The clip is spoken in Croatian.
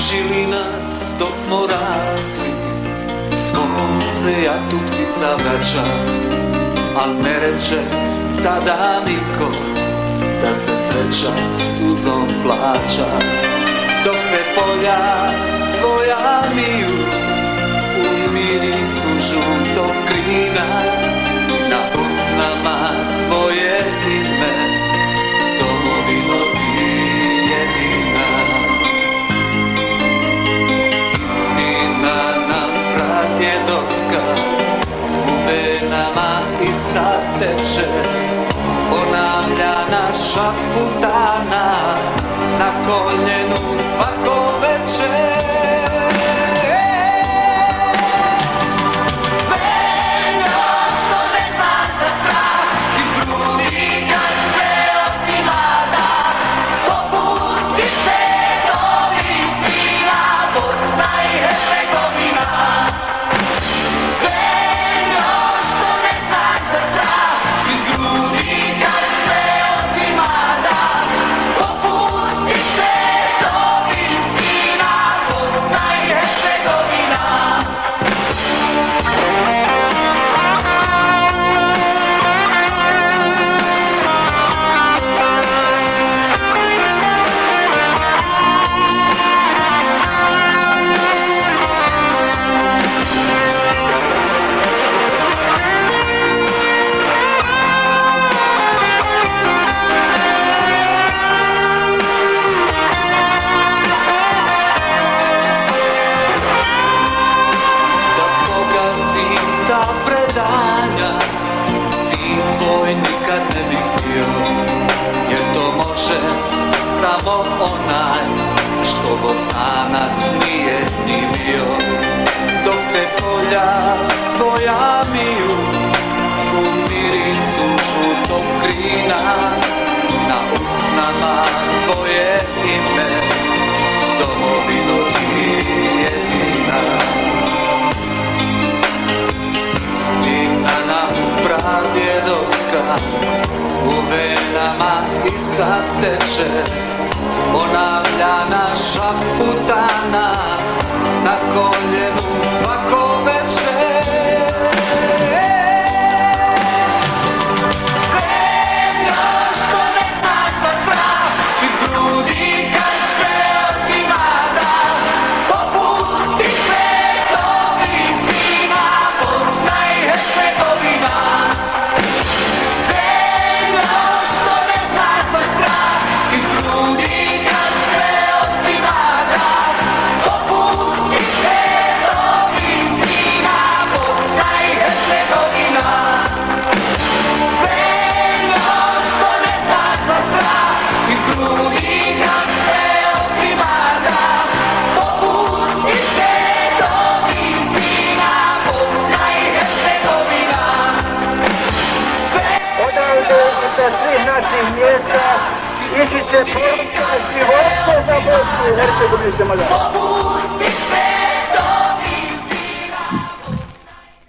Učili nas dok smo rasli, svom se jatu ptica vraća, al ne reče tada niko da se sreća suzom plaća. Dok se polja tvoja miju u mirisu žutog krina, na usnama tvoje ime, domovino ti jedina. Istina nam pradjedovska u venama i zateče, ponavlja naša putana na koljenu svako večer. Jer to može samo onaj što Bosanac nije ni bio. Dok se polja tvoja miju u mirisu žutog krina, na usnama tvoje ime, domovino ti jedina. Istina nam pradjedovska u venama i zateče, ponavlja naša putana na koljenu svako večer. Zemlja što ne zna za strah, iz grudi kad se otima dah, poput ptice do visina, Bosna i Hercegovina. Svih naših mjesta ići će poruka života za Bosnu i Hercegovinu.